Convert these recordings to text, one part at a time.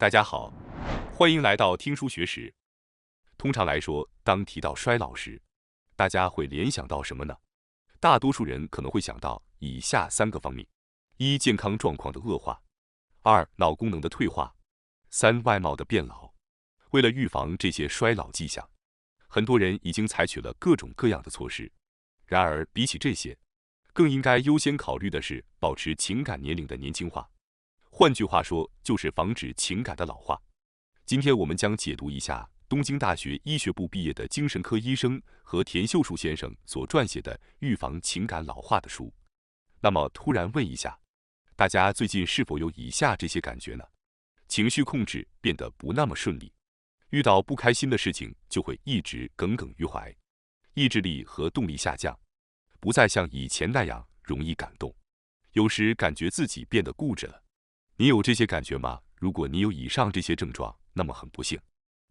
大家好，欢迎来到听书学史。通常来说，当提到衰老时，大家会联想到什么呢？大多数人可能会想到以下3个方面：一、健康状况的恶化；二、脑功能的退化；三、外貌的变老。为了预防这些衰老迹象，很多人已经采取了各种各样的措施。然而，比起这些，更应该优先考虑的是保持情感年龄的年轻化。换句话说，就是防止情感的老化。今天我们将解读一下东京大学医学部毕业的精神科医生和田秀树先生所撰写的《预防情感老化》的书。那么，突然问一下，大家最近是否有以下这些感觉呢？情绪控制变得不那么顺利，遇到不开心的事情就会一直耿耿于怀，意志力和动力下降，不再像以前那样容易感动，有时感觉自己变得固执了。你有这些感觉吗？如果你有以上这些症状，那么很不幸，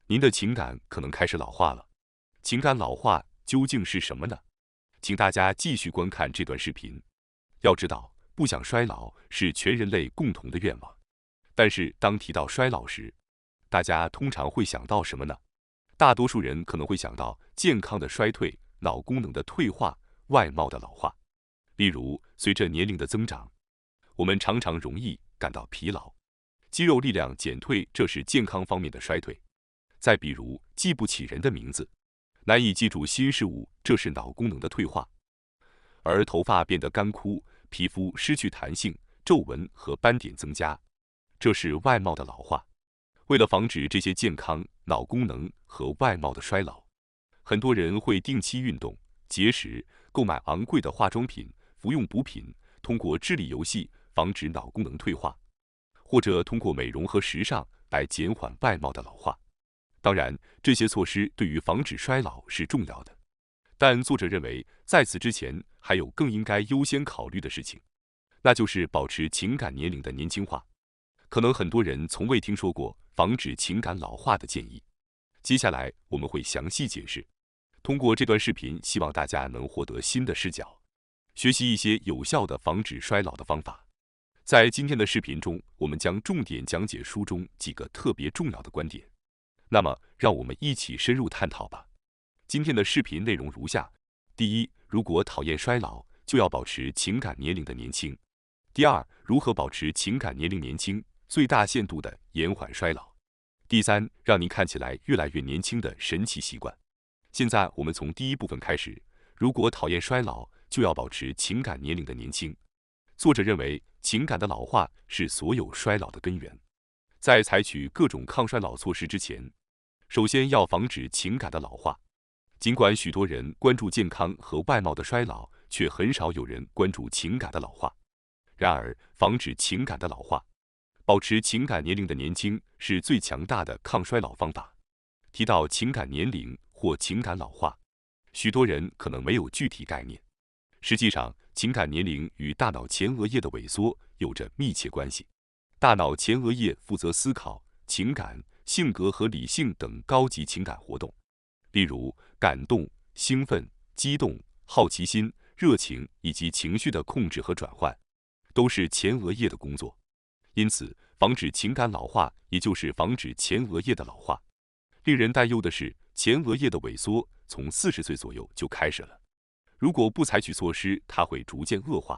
您的情感可能开始老化了。情感老化究竟是什么呢？请大家继续观看这段视频。要知道，不想衰老是全人类共同的愿望。但是当提到衰老时，大家通常会想到什么呢？大多数人可能会想到健康的衰退、脑功能的退化、外貌的老化。例如，随着年龄的增长，我们常常容易感到疲劳，肌肉力量减退，这是健康方面的衰退。再比如，记不起人的名字，难以记住新事物，这是脑功能的退化。而头发变得干枯，皮肤失去弹性，皱纹和斑点增加，这是外貌的老化。为了防止这些健康、脑功能和外貌的衰老，很多人会定期运动、节食、购买昂贵的化妆品、服用补品，通过智力游戏防止脑功能退化，或者通过美容和时尚来减缓外貌的老化。当然，这些措施对于防止衰老是重要的，但作者认为，在此之前还有更应该优先考虑的事情，那就是保持情感年龄的年轻化。可能很多人从未听说过防止情感老化的建议。接下来我们会详细解释。通过这段视频，希望大家能获得新的视角，学习一些有效的防止衰老的方法。在今天的视频中，我们将重点讲解书中几个特别重要的观点。那么，让我们一起深入探讨吧。今天的视频内容如下：第一，如果讨厌衰老，就要保持情感年龄的年轻。第二，如何保持情感年龄年轻，最大限度地延缓衰老。第三，让您看起来越来越年轻的神奇习惯。现在我们从第一部分开始。如果讨厌衰老，就要保持情感年龄的年轻。作者认为，情感的老化是所有衰老的根源。在采取各种抗衰老措施之前，首先要防止情感的老化。尽管许多人关注健康和外貌的衰老，却很少有人关注情感的老化。然而，防止情感的老化，保持情感年龄的年轻是最强大的抗衰老方法。提到情感年龄或情感老化，许多人可能没有具体概念。实际上，情感年龄与大脑前额叶的萎缩有着密切关系。大脑前额叶负责思考、情感、性格和理性等高级情感活动，例如感动、兴奋、激动、好奇心、热情以及情绪的控制和转换，都是前额叶的工作。因此，防止情感老化，也就是防止前额叶的老化。令人担忧的是，前额叶的萎缩从40岁左右就开始了。如果不采取措施，它会逐渐恶化。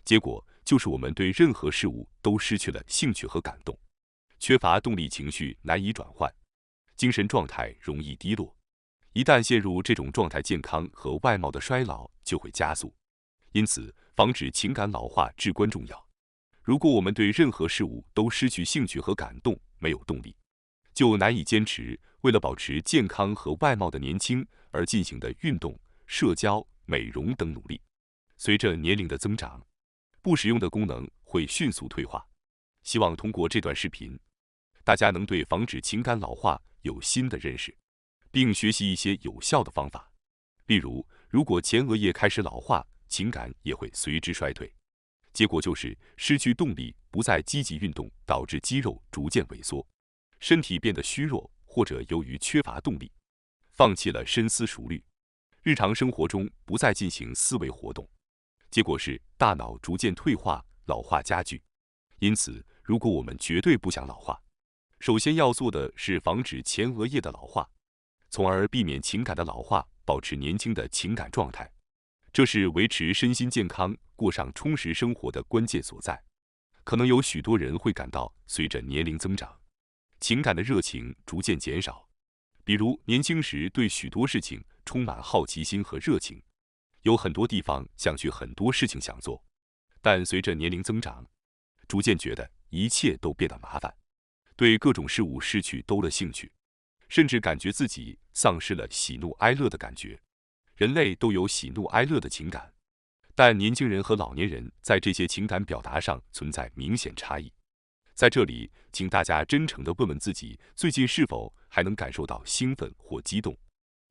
结果就是我们对任何事物都失去了兴趣和感动，缺乏动力，情绪难以转换，精神状态容易低落。一旦陷入这种状态，健康和外貌的衰老就会加速。因此，防止情感老化至关重要。如果我们对任何事物都失去兴趣和感动，没有动力，就难以坚持为了保持健康和外貌的年轻而进行的运动、社交、美容等努力。随着年龄的增长，不实用的功能会迅速退化。希望通过这段视频，大家能对防止情感老化有新的认识，并学习一些有效的方法。例如，如果前额叶开始老化，情感也会随之衰退。结果就是失去动力，不再积极运动，导致肌肉逐渐萎缩，身体变得虚弱，或者由于缺乏动力，放弃了深思熟虑，日常生活中不再进行思维活动。结果是大脑逐渐退化，老化加剧。因此，如果我们绝对不想老化，首先要做的是防止前额叶的老化，从而避免情感的老化，保持年轻的情感状态。这是维持身心健康、过上充实生活的关键所在。可能有许多人会感到，随着年龄增长，情感的热情逐渐减少。比如年轻时对许多事情充满好奇心和热情，有很多地方想去，很多事情想做。但随着年龄增长，逐渐觉得一切都变得麻烦，对各种事物失去了兴趣，甚至感觉自己丧失了喜怒哀乐的感觉。人类都有喜怒哀乐的情感，但年轻人和老年人在这些情感表达上存在明显差异。在这里，请大家真诚地问问自己，最近是否还能感受到兴奋或激动？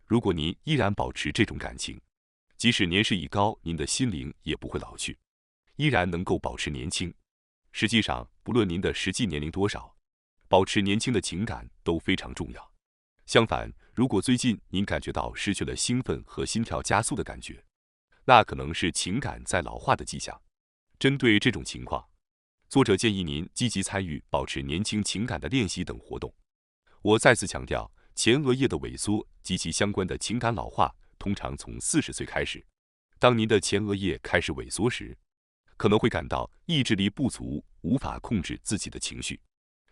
如果您依然保持这种感情，即使年事已高，您的心灵也不会老去，依然能够保持年轻。实际上，不论您的实际年龄多少，保持年轻的情感都非常重要。相反，如果最近您感觉到失去了兴奋和心跳加速的感觉，那可能是情感在老化的迹象。针对这种情况，作者建议您积极参与保持年轻情感的练习等活动。我再次强调，前额叶的萎缩及其相关的情感老化通常从40岁开始。当您的前额叶开始萎缩时，可能会感到意志力不足，无法控制自己的情绪，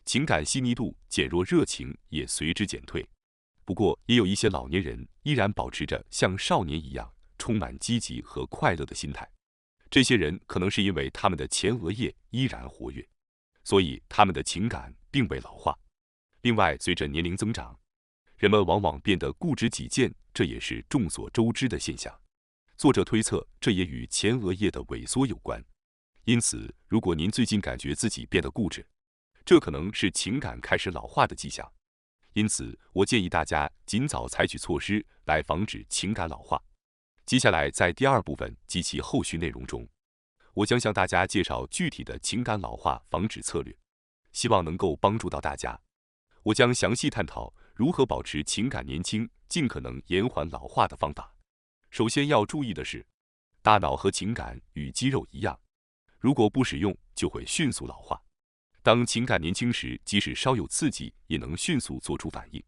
情感细腻度减弱，热情也随之减退。不过，也有一些老年人依然保持着像少年一样充满积极和快乐的心态。这些人可能是因为他们的前额叶依然活跃，所以他们的情感并未老化。另外，随着年龄增长，人们往往变得固执己见，这也是众所周知的现象。作者推测，这也与前额叶的萎缩有关。因此，如果您最近感觉自己变得固执，这可能是情感开始老化的迹象。因此，我建议大家尽早采取措施来防止情感老化。接下来，在第二部分及其后续内容中，我将向大家介绍具体的情感老化防止策略，希望能够帮助到大家。我将详细探讨如何保持情感年轻，尽可能延缓老化的方法。首先要注意的是，大脑和情感与肌肉一样，如果不使用，就会迅速老化。当情感年轻时，即使稍有刺激，也能迅速做出反应，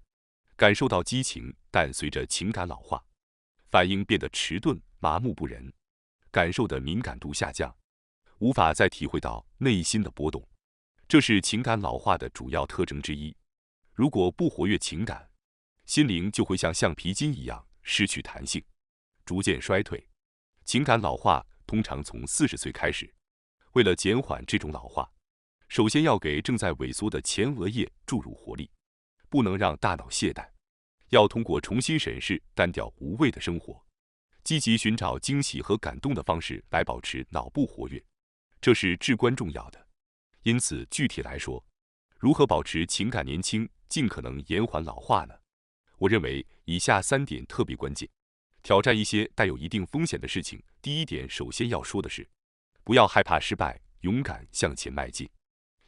感受到激情。但随着情感老化，反应变得迟钝、麻木不仁，感受的敏感度下降，无法再体会到内心的波动。这是情感老化的主要特征之一。如果不活跃情感，心灵就会像橡皮筋一样失去弹性，逐渐衰退。情感老化通常从40岁开始。为了减缓这种老化，首先要给正在萎缩的前额叶注入活力，不能让大脑懈怠。要通过重新审视单调无味的生活，积极寻找惊喜和感动的方式来保持脑部活跃，这是至关重要的。因此，具体来说，如何保持情感年轻，尽可能延缓老化呢？我认为以下3点特别关键：挑战一些带有一定风险的事情。第一点，首先要说的是，不要害怕失败，勇敢向前迈进。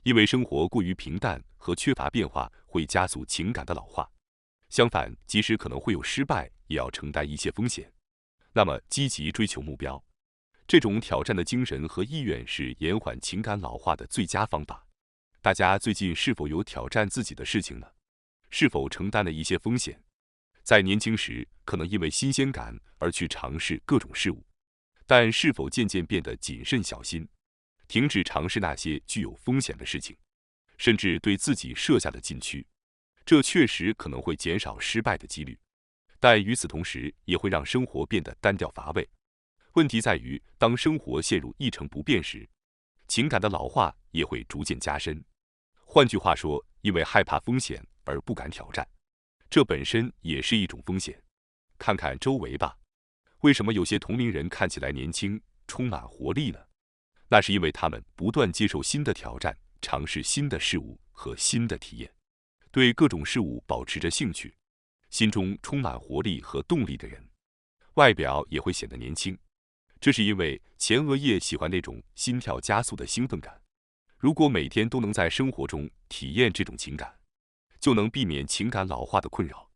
因为生活过于平淡和缺乏变化，会加速情感的老化。相反，即使可能会有失败，也要承担一些风险。那么，积极追求目标，这种挑战的精神和意愿是延缓情感老化的最佳方法。大家最近是否有挑战自己的事情呢？是否承担了一些风险？在年轻时，可能因为新鲜感而去尝试各种事物，但是否渐渐变得谨慎小心，停止尝试那些具有风险的事情，甚至对自己设下的禁区？这确实可能会减少失败的几率，但与此同时也会让生活变得单调乏味。问题在于，当生活陷入一成不变时，情感的老化也会逐渐加深。换句话说，因为害怕风险而不敢挑战，这本身也是一种风险。看看周围吧，为什么有些同龄人看起来年轻、充满活力呢？那是因为他们不断接受新的挑战，尝试新的事物和新的体验，对各种事物保持着兴趣，心中充满活力和动力的人，外表也会显得年轻。这是因为前额叶喜欢那种心跳加速的兴奋感。如果每天都能在生活中体验这种情感，就能避免情感老化的困扰。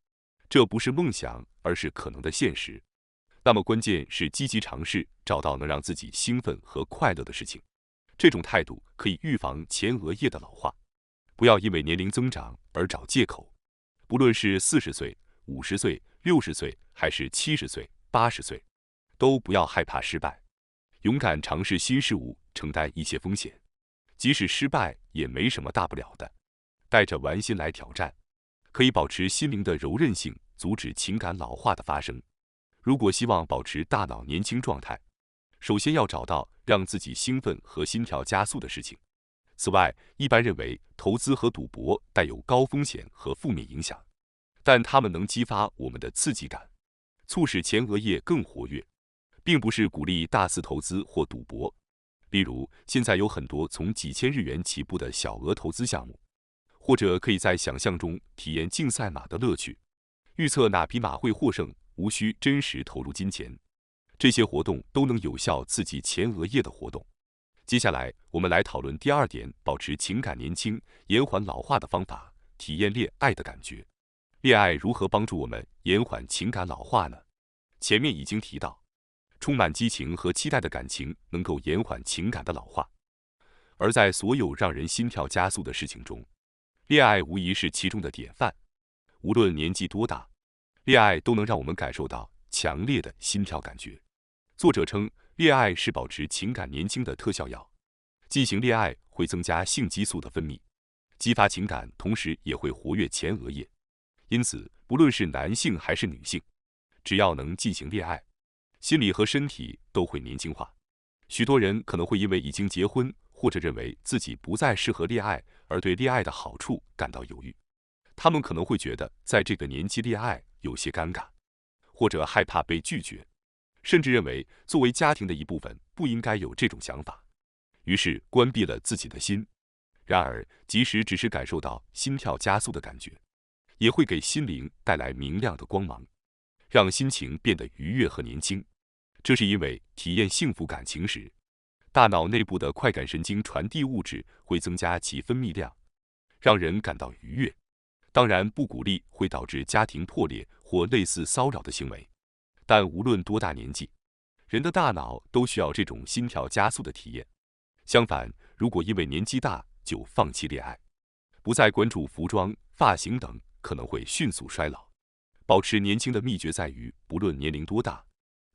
这不是梦想，而是可能的现实。那么关键是积极尝试，找到能让自己兴奋和快乐的事情。这种态度可以预防前额叶的老化。不要因为年龄增长而找借口。不论是40岁、50岁、60岁，还是70岁、80岁，都不要害怕失败，勇敢尝试新事物，承担一些风险。即使失败也没什么大不了的，带着玩心来挑战，可以保持心灵的柔韧性，阻止情感老化的发生。如果希望保持大脑年轻状态，首先要找到让自己兴奋和心跳加速的事情。此外，一般认为投资和赌博带有高风险和负面影响，但它们能激发我们的刺激感，促使前额叶更活跃，并不是鼓励大肆投资或赌博。例如，现在有很多从几千日元起步的小额投资项目，或者可以在想象中体验竞赛马的乐趣，预测哪匹马会获胜，无需真实投入金钱。这些活动都能有效刺激前额叶的活动。接下来，我们来讨论第2点，保持情感年轻、延缓老化的方法，体验恋爱的感觉。恋爱如何帮助我们延缓情感老化呢？前面已经提到，充满激情和期待的感情能够延缓情感的老化，而在所有让人心跳加速的事情中，恋爱无疑是其中的典范。无论年纪多大，恋爱都能让我们感受到强烈的心跳感觉。作者称，恋爱是保持情感年轻的特效药。进行恋爱会增加性激素的分泌，激发情感，同时也会活跃前额叶。因此，不论是男性还是女性，只要能进行恋爱，心理和身体都会年轻化。许多人可能会因为已经结婚，或者认为自己不再适合恋爱，而对恋爱的好处感到犹豫。他们可能会觉得在这个年纪恋爱有些尴尬，或者害怕被拒绝，甚至认为作为家庭的一部分不应该有这种想法，于是关闭了自己的心。然而，即使只是感受到心跳加速的感觉，也会给心灵带来明亮的光芒，让心情变得愉悦和年轻。这是因为体验幸福感情时，大脑内部的快感神经传递物质会增加其分泌量，让人感到愉悦。当然，不鼓励会导致家庭破裂或类似骚扰的行为，但无论多大年纪，人的大脑都需要这种心跳加速的体验。相反，如果因为年纪大就放弃恋爱，不再关注服装、发型等，可能会迅速衰老。保持年轻的秘诀在于，不论年龄多大，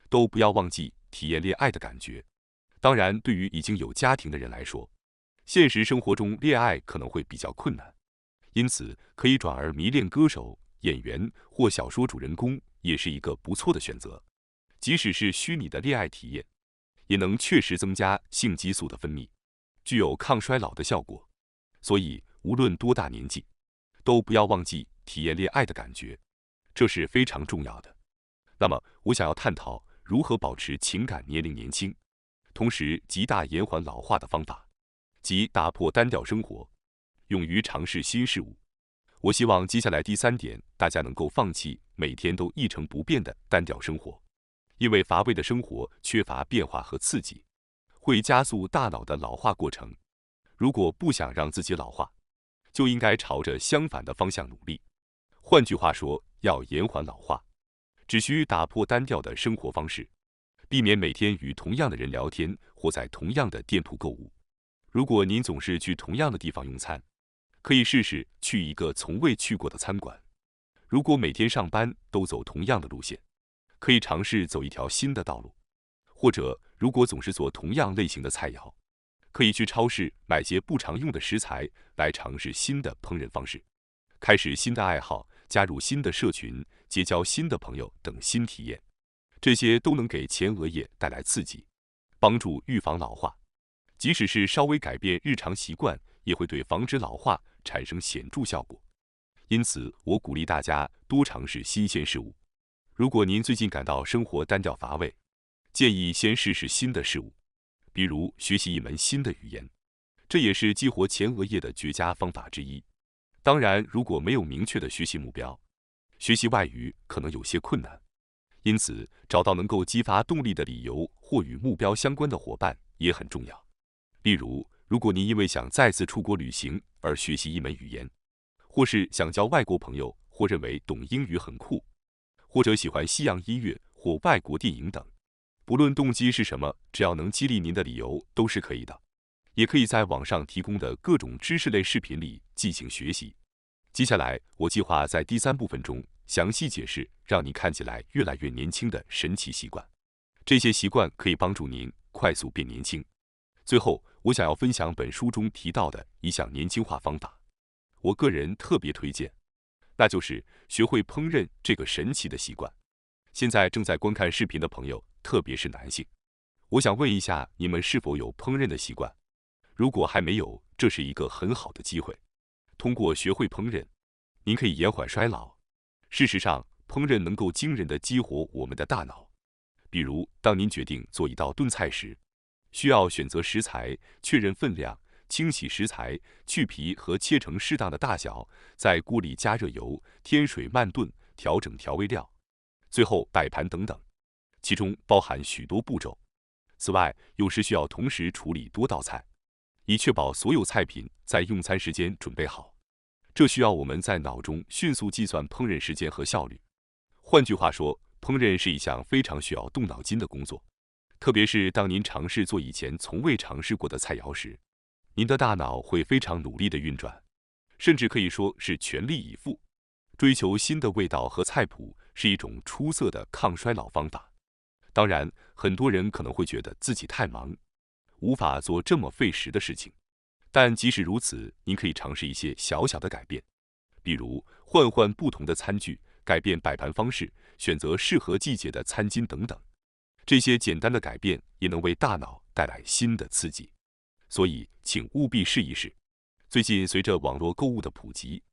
都不要忘记体验恋爱的感觉。当然，对于已经有家庭的人来说，现实生活中恋爱可能会比较困难，因此可以转而迷恋歌手、演员或小说主人公，也是一个不错的选择。即使是虚拟的恋爱体验，也能确实增加性激素的分泌，具有抗衰老的效果。所以，无论多大年纪，都不要忘记体验恋爱的感觉，这是非常重要的。那么，我想要探讨如何保持情感年龄年轻，同时极大延缓老化的方法，即打破单调生活，勇于尝试新事物。我希望接下来第3点，大家能够放弃每天都一成不变的单调生活，因为乏味的生活缺乏变化和刺激，会加速大脑的老化过程。如果不想让自己老化，就应该朝着相反的方向努力。换句话说，要延缓老化，只需打破单调的生活方式，避免每天与同样的人聊天或在同样的店铺购物。如果您总是去同样的地方用餐，可以试试去一个从未去过的餐馆。如果每天上班都走同样的路线，可以尝试走一条新的道路。或者，如果总是做同样类型的菜肴，可以去超市买些不常用的食材，来尝试新的烹饪方式，开始新的爱好，加入新的社群，结交新的朋友等新体验。这些都能给前额叶带来刺激，帮助预防老化。即使是稍微改变日常习惯，也会对防止老化产生显著效果。因此，我鼓励大家多尝试新鲜事物。如果您最近感到生活单调乏味，建议先试试新的事物，比如学习一门新的语言，这也是激活前额叶的绝佳方法之一。当然，如果没有明确的学习目标，学习外语可能有些困难。因此，找到能够激发动力的理由或与目标相关的伙伴也很重要。例如，如果您因为想再次出国旅行而学习一门语言，或是想交外国朋友，或认为懂英语很酷，或者喜欢西洋音乐或外国电影等，不论动机是什么，只要能激励您的理由都是可以的。也可以在网上提供的各种知识类视频里进行学习。接下来，我计划在第3部分中详细解释让你看起来越来越年轻的神奇习惯。这些习惯可以帮助您快速变年轻。最后，我想要分享本书中提到的一项年轻化方法，我个人特别推荐，那就是学会烹饪这个神奇的习惯。现在正在观看视频的朋友，特别是男性，我想问一下，你们是否有烹饪的习惯？如果还没有，这是一个很好的机会。通过学会烹饪，您可以延缓衰老。事实上，烹饪能够惊人地激活我们的大脑。比如，当您决定做一道炖菜时，需要选择食材、确认分量、清洗食材、去皮和切成适当的大小，在锅里加热油、添水慢炖、调整调味料，最后摆盘等等，其中包含许多步骤。此外，有时需要同时处理多道菜，以确保所有菜品在用餐时间准备好。这需要我们在脑中迅速计算烹饪时间和效率。换句话说，烹饪是一项非常需要动脑筋的工作，特别是当您尝试做以前从未尝试过的菜肴时，您的大脑会非常努力地运转，甚至可以说是全力以赴。追求新的味道和菜谱是一种出色的抗衰老方法。当然，很多人可能会觉得自己太忙，无法做这么费时的事情。但即使如此，您可以尝试一些小小的改变，比如换换不同的餐具，改变摆盘方式，选择适合季节的餐巾等等。这些简单的改变也能为大脑带来新的刺激，所以请务必试一试。最近随着网络购物的普及，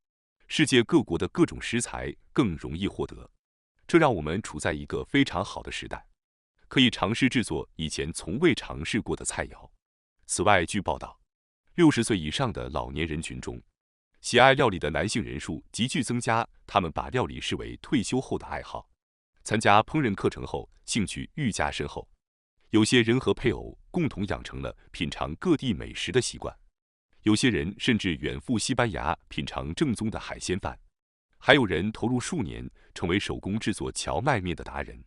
世界各国的各种食材更容易获得，这让我们处在一个非常好的时代，可以尝试制作以前从未尝试过的菜肴。此外，据报道，60岁以上的老年人群中，喜爱料理的男性人数急剧增加，他们把料理视为退休后的爱好。参加烹饪课程后，兴趣愈加深厚。有些人和配偶共同养成了品尝各地美食的习惯，有些人甚至远赴西班牙品尝正宗的海鲜饭，还有人投入数年，成为手工制作荞麦面的达人。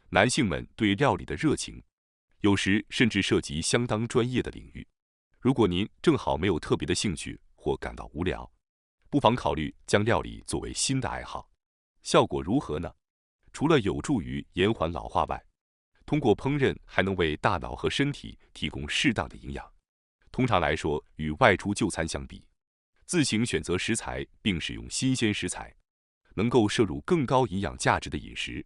男性们对料理的热情，有时甚至涉及相当专业的领域。如果您正好没有特别的兴趣或感到无聊，不妨考虑将料理作为新的爱好。效果如何呢？除了有助于延缓老化外，通过烹饪还能为大脑和身体提供适当的营养。通常来说，与外出就餐相比，自行选择食材并使用新鲜食材，能够摄入更高营养价值的饮食。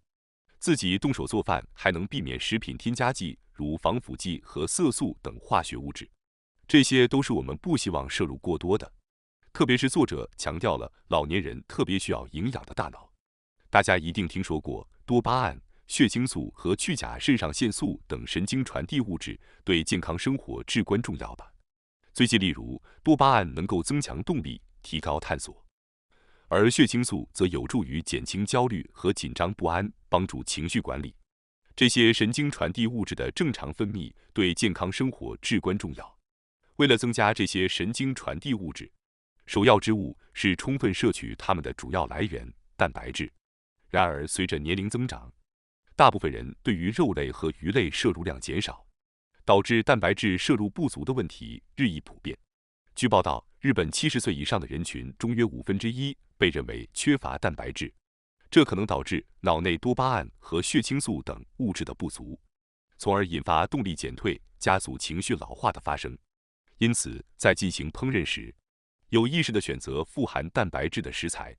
自己动手做饭还能避免食品添加剂如防腐剂和色素等化学物质，这些都是我们不希望摄入过多的。特别是作者强调了老年人特别需要营养的大脑。大家一定听说过多巴胺、血清素和去甲肾上腺素等神经传递物质对健康生活至关重要吧？最近例如，多巴胺能够增强动力，提高探索，而血清素则有助于减轻焦虑和紧张不安，帮助情绪管理。这些神经传递物质的正常分泌对健康生活至关重要。为了增加这些神经传递物质，首要之务是充分摄取它们的主要来源蛋白质。然而，随着年龄增长，大部分人对于肉类和鱼类摄入量减少，导致蛋白质摄入不足的问题日益普遍。据报道，日本70岁以上的人群中约1/5被认为缺乏蛋白质，这可能导致脑内多巴胺和血清素等物质的不足，从而引发动力减退，加速情绪老化的发生。因此，在进行烹饪时，有意识地选择富含蛋白质的食材，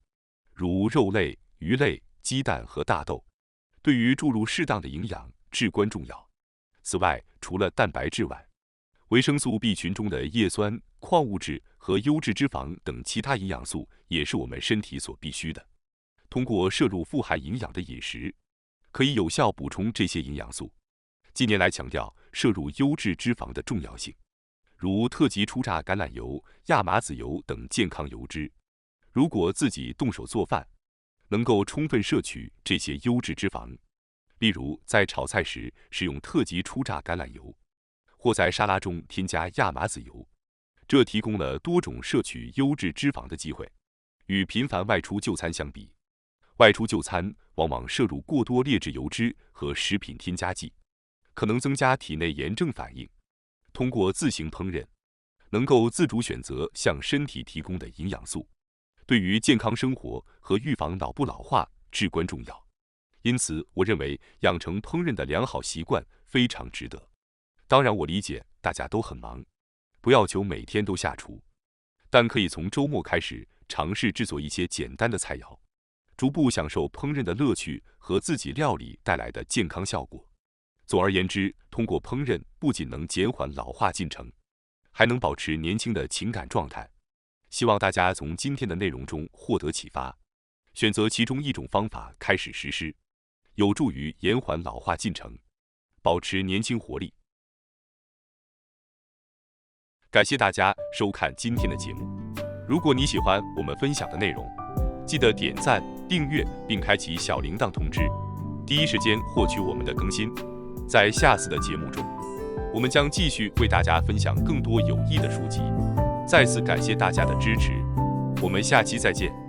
如肉类、鱼类、鸡蛋和大豆，对于注入适当的营养至关重要。此外，除了蛋白质外，维生素 B 群中的叶酸、矿物质和优质脂肪等其他营养素也是我们身体所必需的。通过摄入富含营养的饮食，可以有效补充这些营养素。近年来强调摄入优质脂肪的重要性，如特级初榨橄榄油、亚麻籽油等健康油脂。如果自己动手做饭，能够充分摄取这些优质脂肪，例如在炒菜时使用特级初榨橄榄油，或在沙拉中添加亚麻籽油，这提供了多种摄取优质脂肪的机会。与频繁外出就餐相比，外出就餐往往摄入过多劣质油脂和食品添加剂，可能增加体内炎症反应。通过自行烹饪，能够自主选择向身体提供的营养素，对于健康生活和预防脑部老化至关重要。因此，我认为养成烹饪的良好习惯非常值得。当然，我理解大家都很忙，不要求每天都下厨，但可以从周末开始尝试制作一些简单的菜肴，逐步享受烹饪的乐趣和自己料理带来的健康效果。总而言之，通过烹饪不仅能减缓老化进程，还能保持年轻的情感状态。希望大家从今天的内容中获得启发，选择其中一种方法开始实施，有助于延缓老化进程，保持年轻活力。感谢大家收看今天的节目。如果你喜欢我们分享的内容，记得点赞、订阅并开启小铃铛通知，第一时间获取我们的更新。在下次的节目中，我们将继续为大家分享更多有益的书籍。再次感谢大家的支持，我们下期再见。